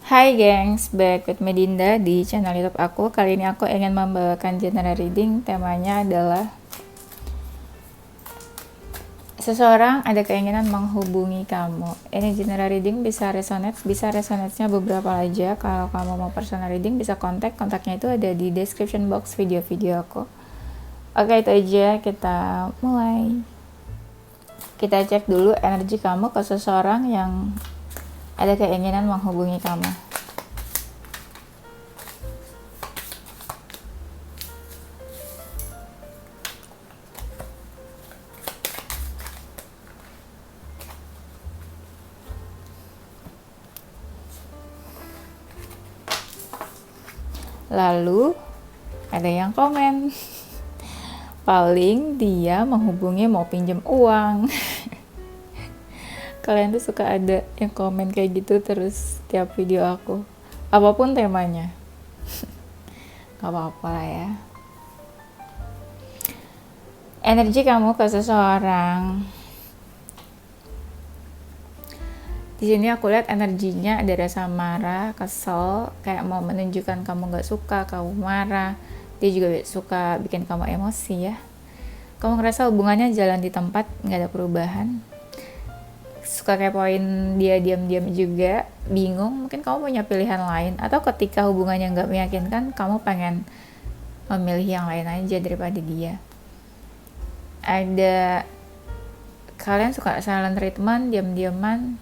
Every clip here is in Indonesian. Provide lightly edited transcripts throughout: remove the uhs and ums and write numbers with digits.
Hai gengs, back with Medinda di channel YouTube aku. Kali ini aku ingin membawakan general reading. Temanya adalah seseorang ada keinginan menghubungi kamu. Ini general reading bisa resonate-nya beberapa aja. Kalau kamu mau personal reading bisa kontaknya itu ada di description box video-video aku. Oke, itu aja, kita mulai. Kita cek dulu energi kamu ke seseorang yang ada keinginan menghubungi kamu. Lalu ada yang komen, paling dia menghubungi mau pinjam uang. Kalian tuh suka ada yang komen kayak gitu terus tiap video aku, apapun temanya. Gak apa-apa lah ya. Energi kamu ke seseorang. Di sini aku lihat energinya ada rasa marah, kesel, kayak mau menunjukkan kamu gak suka, kamu marah. Dia juga suka bikin kamu emosi ya. Kamu ngerasa hubungannya jalan di tempat, gak ada perubahan. Suka kepoin dia diam-diam juga, bingung, mungkin kamu punya pilihan lain. Atau ketika hubungannya gak meyakinkan, kamu pengen memilih yang lain aja daripada dia. Ada kalian suka silent treatment, diam-diaman.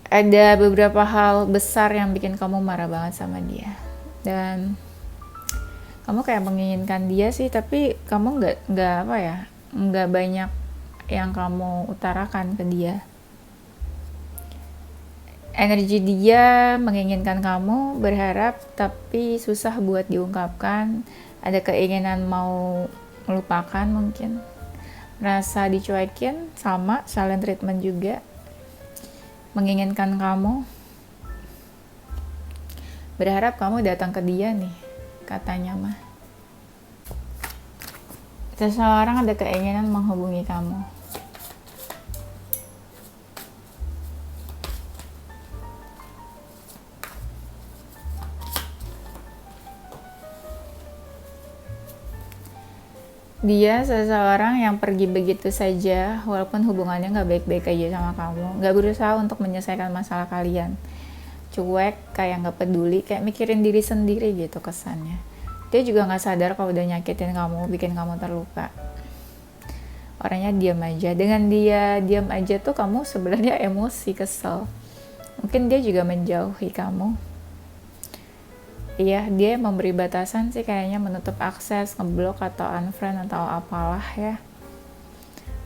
Ada beberapa hal besar yang bikin kamu marah banget sama dia, dan kamu kayak menginginkan dia sih, tapi kamu nggak banyak yang kamu utarakan ke dia. Energi dia menginginkan kamu, berharap, tapi susah buat diungkapkan. Ada keinginan mau melupakan mungkin, merasa dicuekin, sama silent treatment juga. Menginginkan kamu, berharap kamu datang ke dia nih, katanya mah. Seseorang ada keinginan menghubungi kamu. Dia seseorang yang pergi begitu saja, walaupun hubungannya gak baik-baik aja sama kamu. Gak berusaha untuk menyelesaikan masalah kalian. Cuek, kayak gak peduli, kayak mikirin diri sendiri gitu kesannya. Dia juga gak sadar kalau udah nyakitin kamu, bikin kamu terluka. Orangnya diam aja. Dengan dia diam aja tuh kamu sebenarnya emosi, kesel. Mungkin dia juga menjauhi kamu. Iya, dia memberi batasan sih, kayaknya menutup akses, ngeblok atau unfriend atau apalah ya.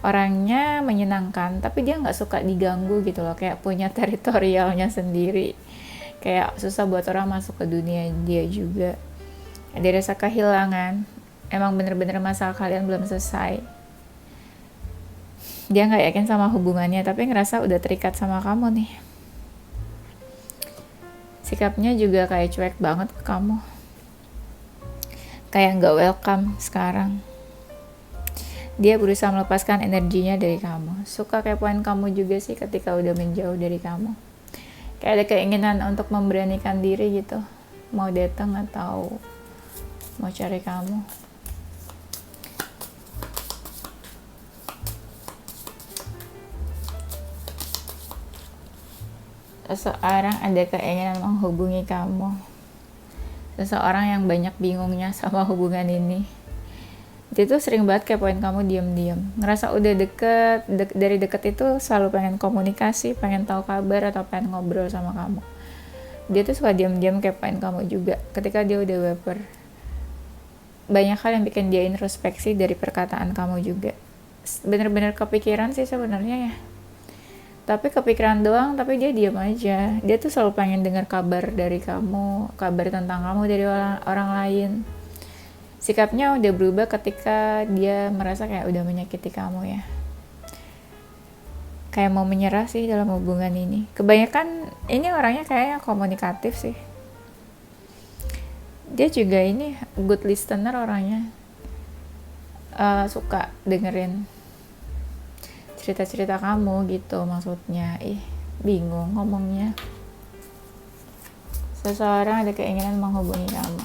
Orangnya menyenangkan, tapi dia nggak suka diganggu gitu loh, kayak punya teritorialnya sendiri. Kayak susah buat orang masuk ke dunia dia juga. Ada rasa kehilangan, emang bener-bener masalah kalian belum selesai. Dia nggak yakin sama hubungannya, tapi ngerasa udah terikat sama kamu nih. Sikapnya juga kayak cuek banget ke kamu, kayak gak welcome sekarang. Dia berusaha melepaskan energinya dari kamu. Suka kepoin kamu juga sih ketika udah menjauh dari kamu. Kayak ada keinginan untuk memberanikan diri gitu, mau datang atau mau cari kamu. Seseorang ada keinginan menghubungi kamu. Seseorang yang banyak bingungnya sama hubungan ini. Dia tuh sering banget kepoin kamu diam-diam. Ngerasa udah dari deket itu selalu pengen komunikasi, pengen tahu kabar atau pengen ngobrol sama kamu. Dia tuh suka diam-diam kepoin kamu juga ketika dia udah baper. Banyak hal yang bikin dia introspeksi dari perkataan kamu juga. Bener-bener kepikiran sih sebenarnya ya. Tapi kepikiran doang, tapi dia diam aja. Dia tuh selalu pengen dengar kabar dari kamu, kabar tentang kamu dari orang lain. Sikapnya udah berubah ketika dia merasa kayak udah menyakiti kamu ya. Kayak mau menyerah sih dalam hubungan ini. Kebanyakan ini orangnya kayaknya komunikatif sih. Dia juga ini good listener orangnya. Suka dengerin cerita-cerita kamu gitu maksudnya. Bingung ngomongnya. Seseorang ada keinginan menghubungi kamu.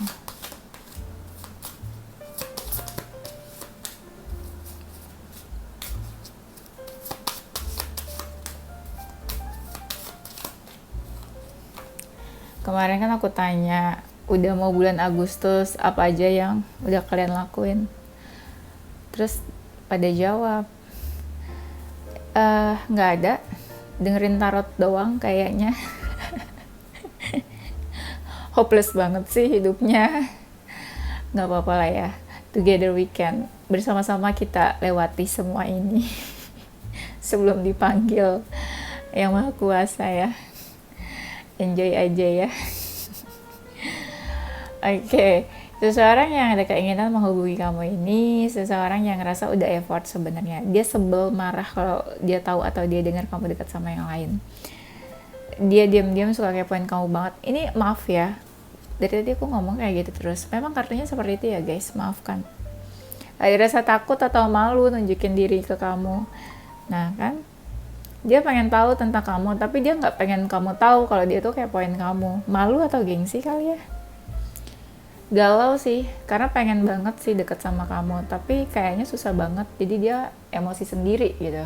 Kemarin kan aku tanya, udah mau bulan Agustus, apa aja yang udah kalian lakuin? Terus pada jawab, nggak ada, dengerin tarot doang kayaknya. Hopeless banget sih hidupnya. Nggak apa-apa lah ya, together we can. Bersama-sama kita lewati semua ini. Sebelum dipanggil Yang Maha Kuasa ya. Enjoy aja ya. Oke. Seseorang yang ada keinginan menghubungi kamu ini seseorang yang ngerasa udah effort sebenarnya. Dia sebel, marah kalau dia tahu atau dia dengar kamu dekat sama yang lain. Dia diam-diam suka kepoin kamu banget. Ini maaf ya, dari tadi aku ngomong kayak gitu terus. Memang kartunya seperti itu ya guys, maafkan. Ada rasa takut atau malu nunjukin diri ke kamu. Nah kan, dia pengen tahu tentang kamu, tapi dia nggak pengen kamu tahu kalau dia tuh kepoin kamu. Malu atau gengsi kali ya? Galau sih, karena pengen banget sih deket sama kamu, tapi kayaknya susah banget, jadi dia emosi sendiri gitu.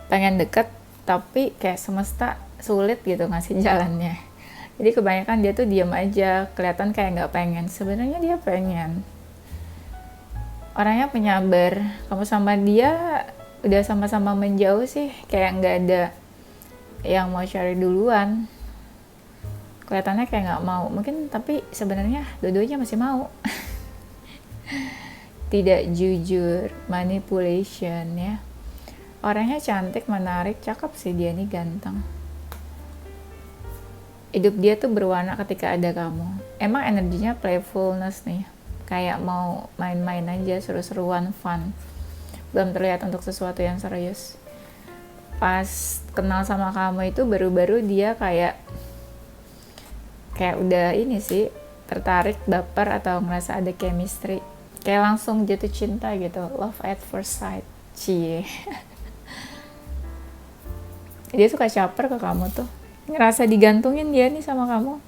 Pengen deket, tapi kayak semesta sulit gitu ngasih jalannya. Jadi kebanyakan dia tuh diam aja, kelihatan kayak nggak pengen. Sebenarnya dia pengen. Orangnya penyabar. Kamu sama dia udah sama-sama menjauh sih, kayak nggak ada yang mau cari duluan. Kelihatannya kayak nggak mau, mungkin, tapi sebenarnya dua-duanya masih mau. Tidak jujur, manipulation ya. Orangnya cantik, menarik, cakep sih dia nih, ganteng. Hidup dia tuh berwarna ketika ada kamu. Emang energinya playfulness nih, kayak mau main-main aja, seru-seruan, fun. Belum terlihat untuk sesuatu yang serius. Pas kenal sama kamu itu baru-baru dia kayak udah ini sih, tertarik, baper, atau ngerasa ada chemistry, kayak langsung jatuh cinta gitu, love at first sight. Cie. Dia suka caper ke kamu tuh, ngerasa digantungin dia nih sama kamu.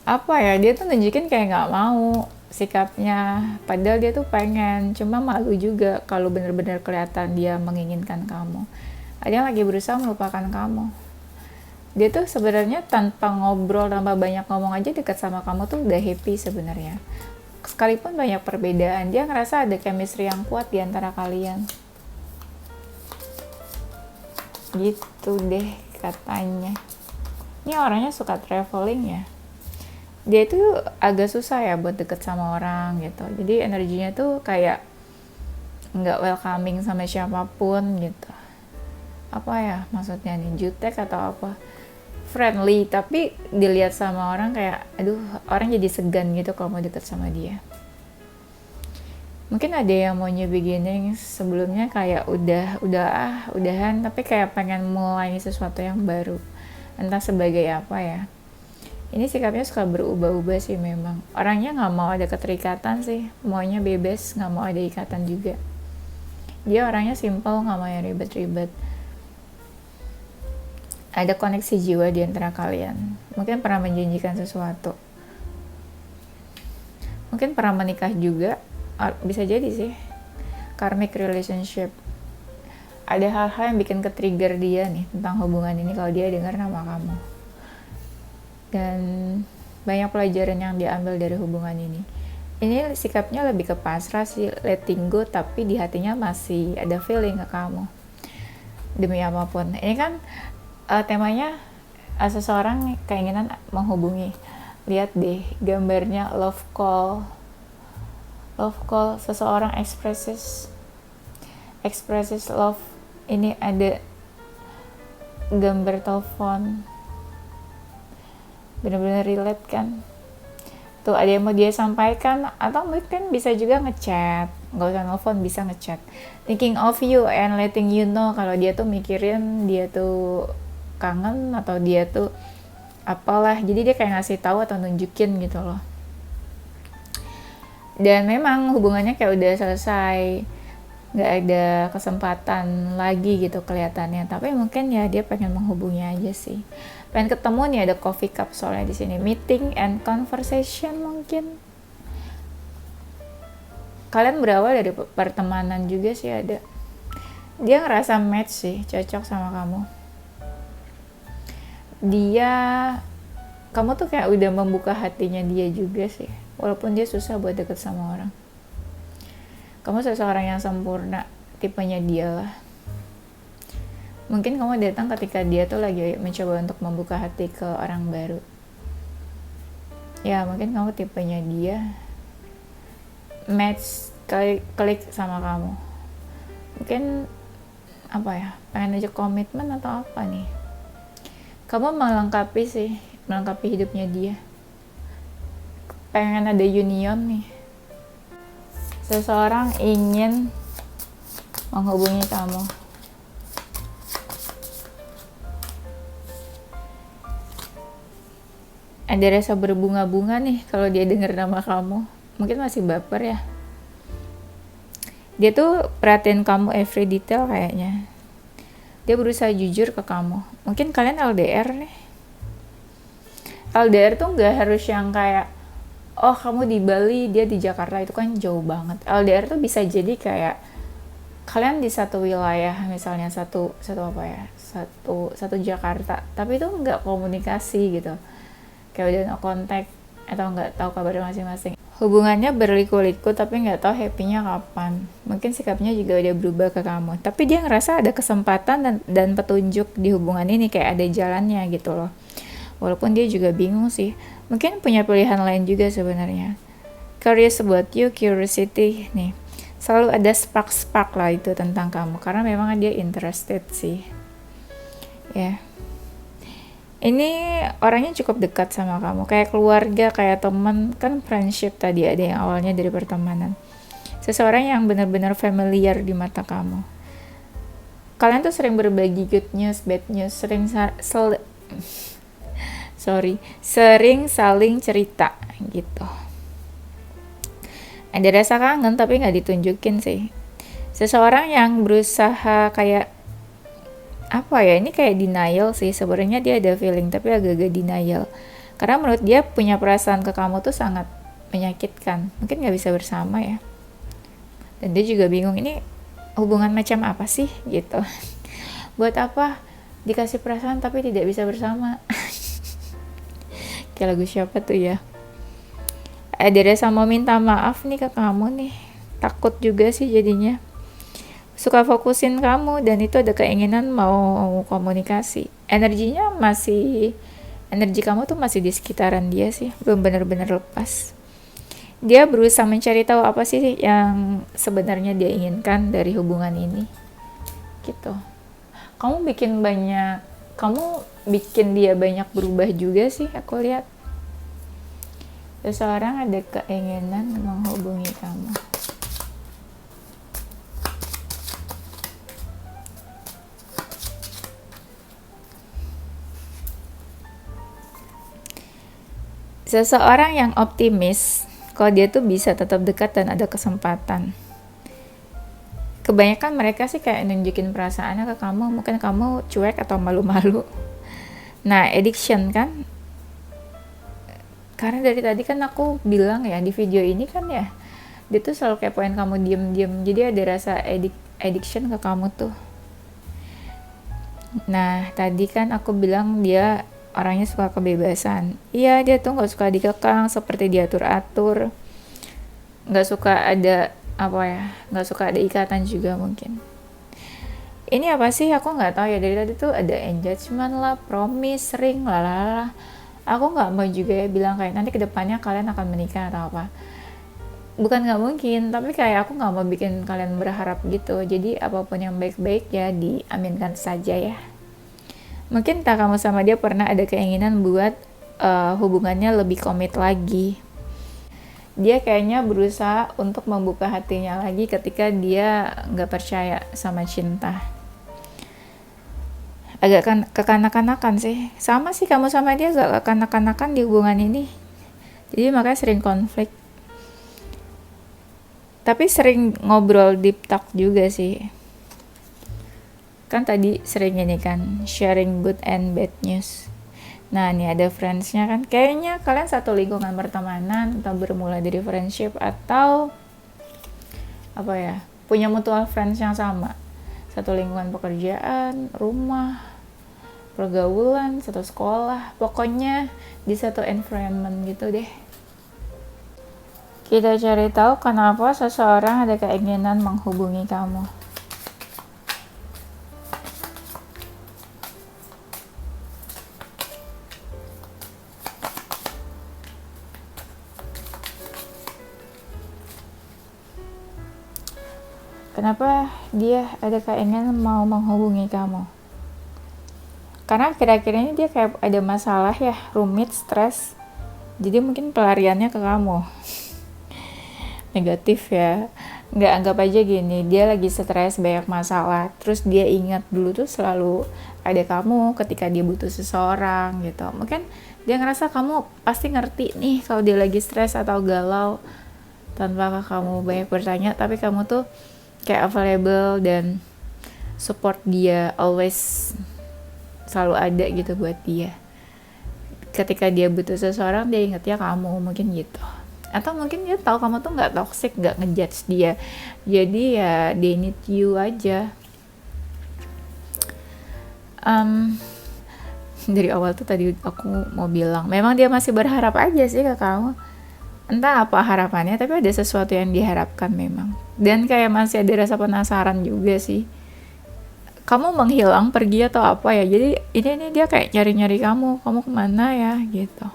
Apa ya, dia tuh nunjukin kayak nggak mau sikapnya, padahal dia tuh pengen, cuma malu juga kalau bener-bener kelihatan dia menginginkan kamu. Ada yang lagi berusaha melupakan kamu. Dia tuh sebenarnya tanpa ngobrol, tanpa banyak ngomong aja dekat sama kamu tuh udah happy sebenarnya. Sekalipun banyak perbedaan, dia ngerasa ada chemistry yang kuat di antara kalian. Gitu deh katanya. Ini orangnya suka traveling ya. Dia itu agak susah ya buat deket sama orang gitu. Jadi energinya tuh kayak nggak welcoming sama siapapun gitu. Apa ya maksudnya nih, jutek atau apa? Friendly, tapi dilihat sama orang kayak, aduh, orang jadi segan gitu kalau mau deket sama dia. Mungkin ada yang mau new beginning, sebelumnya kayak udahan, tapi kayak pengen mulai sesuatu yang baru. Entah sebagai apa ya. Ini sikapnya suka berubah-ubah sih memang. Orangnya nggak mau ada keterikatan sih, maunya bebas, nggak mau ada ikatan juga. Dia orangnya simple, nggak mau yang ribet-ribet. Ada koneksi jiwa di antara kalian. Mungkin pernah menjanjikan sesuatu. Mungkin pernah menikah juga. Bisa jadi sih. Karmic relationship. Ada hal-hal yang bikin ke-trigger dia nih tentang hubungan ini kalau dia dengar nama kamu. Dan banyak pelajaran yang diambil dari hubungan ini. Ini sikapnya lebih ke pasrah sih, letting go, tapi di hatinya masih ada feeling ke kamu. Demi apapun. Ini kan temanya seseorang keinginan menghubungi. Lihat deh gambarnya, love call, seseorang expresses love. Ini ada gambar telepon, benar-benar relate kan. Tuh ada yang mau dia sampaikan, atau mungkin bisa juga ngechat, nggak usah nelfon, bisa ngechat. Thinking of you and letting you know kalau dia tuh mikirin, dia tuh kangen, atau dia tuh apalah. Jadi dia kayak ngasih tahu atau nunjukin gitu loh. Dan memang hubungannya kayak udah selesai, nggak ada kesempatan lagi gitu kelihatannya. Tapi mungkin ya dia pengen menghubungi aja sih, pengen ketemu nih, ada coffee cup soalnya di sini, meeting and conversation mungkin. Kalian berawal dari pertemanan juga sih ada. Dia ngerasa match sih, cocok sama kamu. Kamu tuh kayak udah membuka hatinya dia juga sih, walaupun dia susah buat deket sama orang. Kamu seseorang yang sempurna, tipenya dia lah. Mungkin kamu datang ketika dia tuh lagi mencoba untuk membuka hati ke orang baru. Ya mungkin kamu tipenya dia, match, klik sama kamu. Mungkin apa ya, pengen aja komitmen atau apa nih. Kamu melengkapi hidupnya dia. Pengen ada union nih. Seseorang ingin menghubungi kamu. Ada rasa berbunga-bunga nih kalau dia dengar nama kamu. Mungkin masih baper ya. Dia tuh perhatiin kamu every detail kayaknya. Dia berusaha jujur ke kamu. Mungkin kalian LDR nih. LDR tuh gak harus yang kayak, oh kamu di Bali, dia di Jakarta, itu kan jauh banget. LDR tuh bisa jadi kayak kalian di satu wilayah, misalnya satu Jakarta, tapi itu nggak komunikasi gitu, kayak udah no contact atau nggak tahu kabar masing-masing. Hubungannya berliku-liku tapi nggak tahu happy-nya kapan. Mungkin sikapnya juga udah berubah ke kamu, tapi dia ngerasa ada kesempatan dan petunjuk di hubungan ini, kayak ada jalannya gitu loh. Walaupun dia juga bingung sih, mungkin punya pilihan lain juga sebenarnya. Curious about you, curiosity nih, selalu ada spark lah itu tentang kamu, karena memang dia interested sih ya. Ini orangnya cukup dekat sama kamu, kayak keluarga, kayak teman, kan friendship tadi ada yang awalnya dari pertemanan. Seseorang yang benar-benar familiar di mata kamu. Kalian tuh sering berbagi good news, bad news, sering saling cerita gitu. Ada rasa kangen tapi nggak ditunjukin sih. Seseorang yang berusaha kayak apa ya, ini kayak denial sih. Sebenarnya dia ada feeling tapi agak-agak denial. Karena menurut dia punya perasaan ke kamu tuh sangat menyakitkan. Mungkin nggak bisa bersama ya. Dan dia juga bingung, ini hubungan macam apa sih gitu. Buat apa dikasih perasaan tapi tidak bisa bersama. Kayak lagu siapa tuh ya. Ada rasa mau minta maaf nih ke kamu nih. Takut juga sih jadinya. Suka fokusin kamu dan itu ada keinginan mau komunikasi. Energi kamu tuh masih di sekitaran dia sih, belum benar-benar lepas. Dia berusaha mencari tahu apa sih yang sebenarnya dia inginkan dari hubungan ini. Gitu. Kamu bikin dia banyak berubah juga sih, aku lihat. Seseorang ada keinginan menghubungi kamu. Seseorang yang optimis, kalau dia tuh bisa tetap dekat dan ada kesempatan. Kebanyakan mereka sih kayak nunjukin perasaannya ke kamu, mungkin kamu cuek atau malu-malu. Nah, addiction kan, karena dari tadi kan aku bilang ya di video ini kan ya, dia tuh selalu kepoin kamu diem-diem, jadi ada rasa addiction ke kamu tuh. Nah, tadi kan aku bilang dia orangnya suka kebebasan. Iya, dia tuh gak suka dikekang seperti diatur-atur, gak suka ada nggak suka ada ikatan juga mungkin. Ini apa sih, aku nggak tahu ya, dari tadi tuh ada engagement lah, promise, ring, lalala. Aku nggak mau juga ya bilang kayak nanti kedepannya kalian akan menikah atau apa. Bukan nggak mungkin, tapi kayak aku nggak mau bikin kalian berharap gitu. Jadi apapun yang baik-baik ya diaminkan saja ya. Mungkin tak kamu sama dia pernah ada keinginan buat hubungannya lebih komit lagi. Dia kayaknya berusaha untuk membuka hatinya lagi ketika dia nggak percaya sama cinta. Agak kekanak-kanakan sih. Sama sih kamu sama dia agak kekanak-kanakan di hubungan ini. Jadi makanya sering konflik. Tapi sering ngobrol deep talk juga sih. Kan tadi sering ini kan, sharing good and bad news. Nah, ini ada friends-nya kan. Kayaknya kalian satu lingkungan pertemanan, atau bermula dari friendship, atau apa ya, punya mutual friends yang sama. Satu lingkungan pekerjaan, rumah, pergaulan, satu sekolah. Pokoknya di satu environment gitu deh. Kita cari tahu kenapa seseorang ada keinginan menghubungi kamu. Kenapa dia ada keinginan mau menghubungi kamu? Karena akhir-akhir ini dia kayak ada masalah ya, rumit, stres. Jadi mungkin pelariannya ke kamu. Negatif ya. Nggak, anggap aja gini, dia lagi stres, banyak masalah. Terus dia ingat dulu tuh selalu ada kamu ketika dia butuh seseorang gitu. Mungkin dia ngerasa kamu pasti ngerti nih kalau dia lagi stres atau galau. Tanpa kamu banyak bertanya, tapi kamu tuh kayak available dan support dia, always selalu ada gitu buat dia. Ketika dia butuh seseorang, dia ingetnya kamu, mungkin gitu. Atau mungkin dia tahu kamu tuh nggak toxic, nggak ngejudge dia, jadi ya they need you aja. Dari awal tuh tadi aku mau bilang, memang dia masih berharap aja sih ke kamu. Entah apa harapannya, tapi ada sesuatu yang diharapkan memang. Dan kayak masih ada rasa penasaran juga sih. Kamu menghilang, pergi atau apa ya. Jadi ini dia kayak nyari-nyari kamu kemana ya gitu.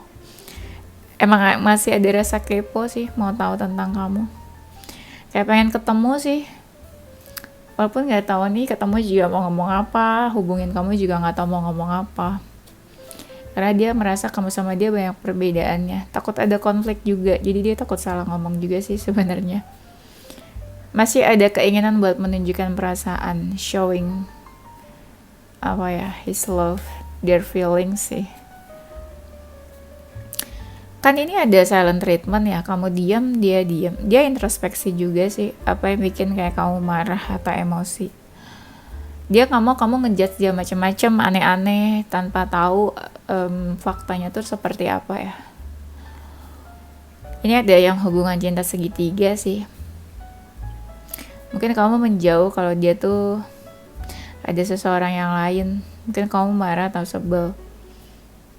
Emang masih ada rasa kepo sih, mau tahu tentang kamu. Kayak pengen ketemu sih. Walaupun nggak tahu nih ketemu juga mau ngomong apa, hubungin kamu juga nggak tahu mau ngomong apa. Karena dia merasa kamu sama dia banyak perbedaannya, takut ada konflik juga, jadi dia takut salah ngomong juga sih sebenarnya. Masih ada keinginan buat menunjukkan perasaan, showing apa ya, his love, their feelings sih. Kan ini ada silent treatment ya, kamu diam, dia diam, dia introspeksi juga sih, apa yang bikin kayak kamu marah atau emosi. Dia nggak mau kamu ngejudge dia macam-macam aneh-aneh tanpa tahu faktanya tuh seperti apa ya. Ini ada yang hubungan cinta segitiga sih. Mungkin kamu menjauh kalau dia tuh ada seseorang yang lain. Mungkin kamu marah atau sebel.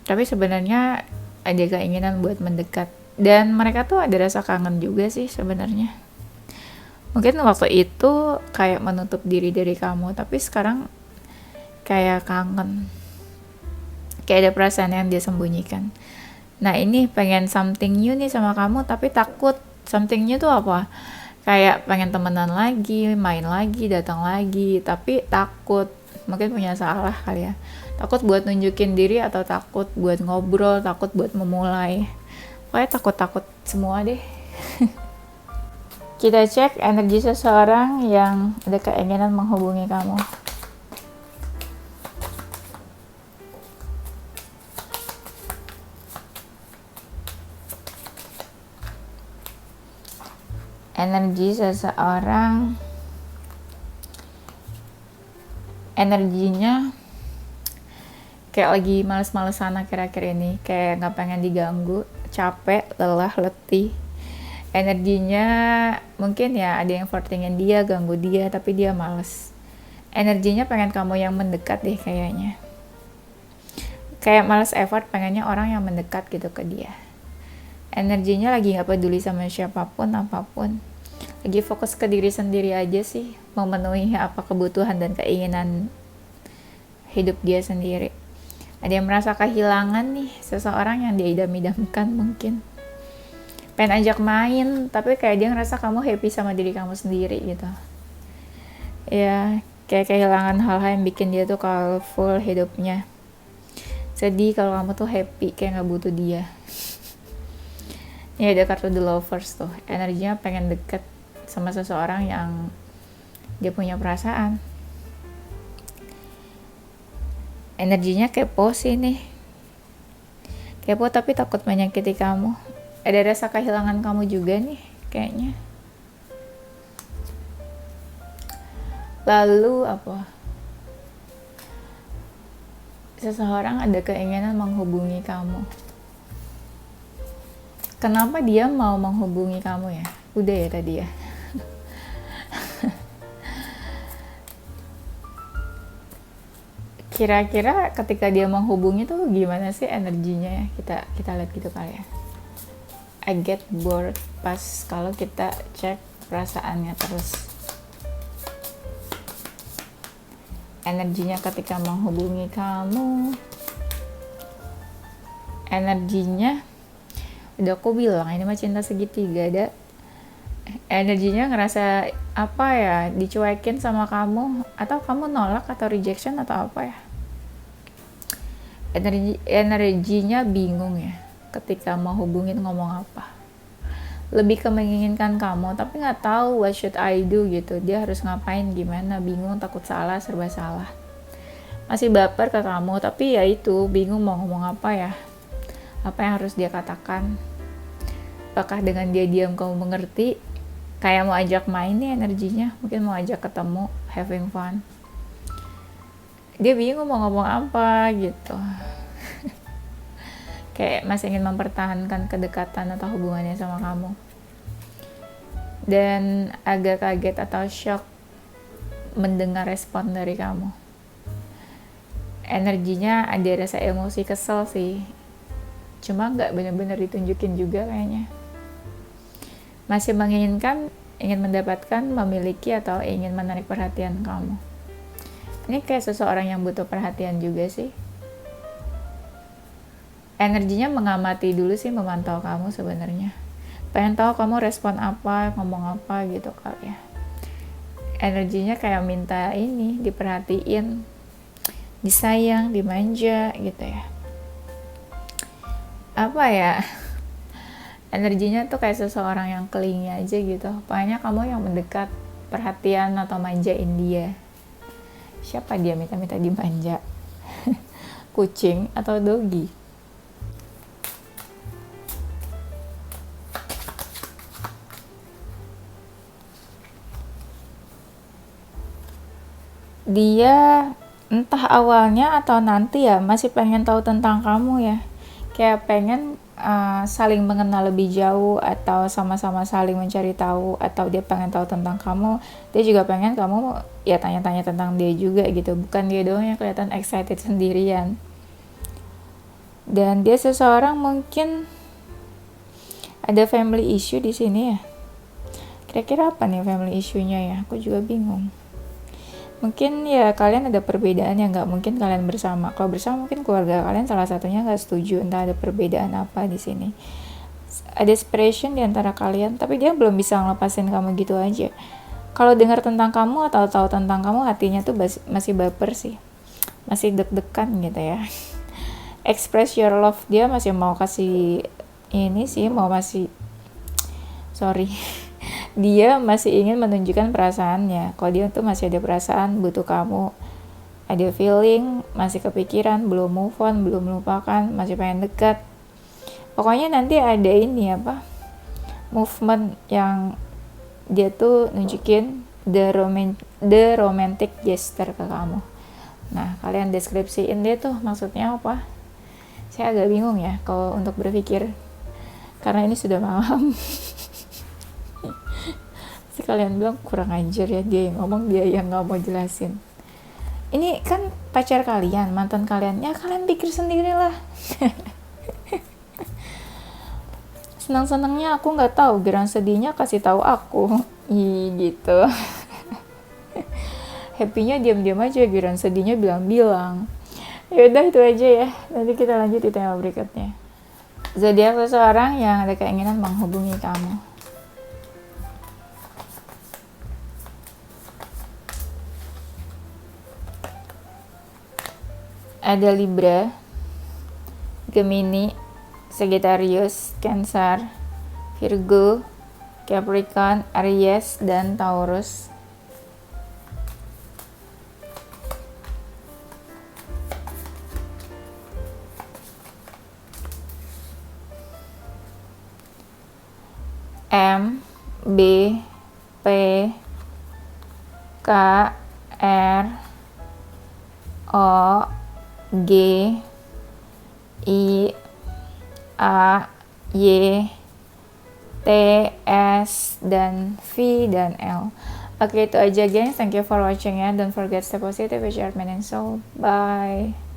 Tapi sebenarnya ada keinginan buat mendekat. Dan mereka tuh ada rasa kangen juga sih sebenarnya. Mungkin waktu itu kayak menutup diri dari kamu, tapi sekarang kayak kangen. Kayak ada perasaan yang dia sembunyikan. Nah ini pengen something new nih sama kamu, tapi takut. Something new tuh apa? Kayak pengen temenan lagi, main lagi, datang lagi, tapi takut. Mungkin punya salah kali ya. Takut buat nunjukin diri atau takut buat ngobrol, takut buat memulai. Pokoknya takut-takut semua deh. Kita cek energi seseorang yang ada keinginan menghubungi kamu. Energi seseorang, energinya kayak lagi males-malesan akhir-akhir ini, kayak nggak pengen diganggu, capek, lelah, letih. Energinya mungkin ya ada yang overthinking dia, ganggu dia, tapi dia males. Energinya pengen kamu yang mendekat deh kayaknya. Kayak males effort, pengennya orang yang mendekat gitu ke dia. Energinya lagi gak peduli sama siapapun, apapun. Lagi fokus ke diri sendiri aja sih, memenuhi apa kebutuhan dan keinginan hidup dia sendiri. Ada yang merasa kehilangan nih, seseorang yang dia idam-idamkan mungkin. Pengen ajak main, tapi kayak dia ngerasa kamu happy sama diri kamu sendiri gitu. Ya, kayak kehilangan hal-hal yang bikin dia tuh colorful hidupnya. Sedih kalau kamu tuh happy, kayak gak butuh dia. Ya ada kartu The Lovers tuh, energinya pengen deket sama seseorang yang dia punya perasaan. Energinya kepo sih nih. Kepo tapi takut menyakiti kamu. Ada rasa kehilangan kamu juga nih kayaknya. Lalu apa? Seseorang ada keinginan menghubungi kamu. Kenapa dia mau menghubungi kamu ya? Udah ya tadi ya. Kira-kira ketika dia menghubungi tuh gimana sih energinya ya? Kita lihat gitu kali ya. I get bored pas kalau kita cek perasaannya terus. Energinya ketika menghubungi kamu, energinya udah aku bilang ini mah cinta segitiga, ada energinya ngerasa apa ya, dicuekin sama kamu, atau kamu nolak atau rejection atau apa ya. Energinya bingung ya ketika mau hubungin, ngomong apa, lebih ke menginginkan kamu tapi nggak tahu what should I do gitu, dia harus ngapain, gimana, bingung, takut salah, serba salah, masih baper ke kamu tapi ya itu bingung mau ngomong apa ya, apa yang harus dia katakan. Apakah dengan dia diam kamu mengerti, kayak mau ajak main nih energinya, mungkin mau ajak ketemu, having fun, dia bingung mau ngomong apa gitu. Kayak masih ingin mempertahankan kedekatan atau hubungannya sama kamu, dan agak kaget atau shock mendengar respon dari kamu. Energinya ada rasa emosi, kesel sih, cuma nggak benar-benar ditunjukin juga kayaknya. Masih menginginkan, ingin mendapatkan, memiliki, atau ingin menarik perhatian kamu. Ini kayak seseorang yang butuh perhatian juga sih. Energinya mengamati dulu sih, memantau kamu sebenarnya. Pengen tahu kamu respon apa, ngomong apa gitu kali ya. Energinya kayak minta ini, diperhatiin, disayang, dimanja gitu ya. Apa ya? Energinya tuh kayak seseorang yang clingy aja gitu. Pokoknya kamu yang mendekat, perhatian atau manjain dia. Siapa dia minta-minta dimanja? Kucing atau doggy? Dia entah awalnya atau nanti ya masih pengen tahu tentang kamu ya, kayak pengen saling mengenal lebih jauh, atau sama-sama saling mencari tahu, atau dia pengen tahu tentang kamu, dia juga pengen kamu ya tanya-tanya tentang dia juga gitu, bukan dia doang yang kelihatan excited sendirian. Dan dia seseorang mungkin ada family issue di sini ya. Kira-kira apa nih family issue-nya ya? Aku juga bingung. Mungkin ya kalian ada perbedaan yang nggak mungkin kalian bersama. Kalau bersama mungkin keluarga kalian salah satunya nggak setuju, entah ada perbedaan apa di sini. Ada separation di antara kalian, tapi dia belum bisa ngelepasin kamu gitu aja. Kalau dengar tentang kamu atau tahu tentang kamu, hatinya tuh masih baper sih, masih deg-degan gitu ya. Express your love, dia masih mau kasih ini sih, dia masih ingin menunjukkan perasaannya. Kalau dia tuh masih ada perasaan, butuh kamu, ada feeling, masih kepikiran, belum move on, belum melupakan, masih pengen dekat. Pokoknya nanti ada ini movement yang dia tuh nunjukin the romantic gesture ke kamu. Nah, kalian deskripsiin dia tuh maksudnya apa? Saya agak bingung ya kalau untuk berpikir, karena ini sudah malam. Kalian bilang kurang ajar ya, dia yang ngomong, dia yang nggak mau jelasin. Ini kan pacar kalian, mantan kalian, ya kalian pikir sendirilah. Senang-senangnya aku nggak tahu, geran sedihnya kasih tahu aku, gitu. Happynya diam-diam aja, geran sedihnya bilang-bilang. Yaudah itu aja ya, nanti kita lanjut di tema berikutnya. Zodiak seseorang yang ada keinginan menghubungi kamu. Ada Libra, Gemini, Sagittarius, Cancer, Virgo, Capricorn, Aries, dan Taurus. M, B, P, K, R, O, G, I, A, Y, T, S, dan V, dan L. Oke, itu aja gengs. Thank you for watching ya. Don't forget stay positive with your mind and soul. Bye.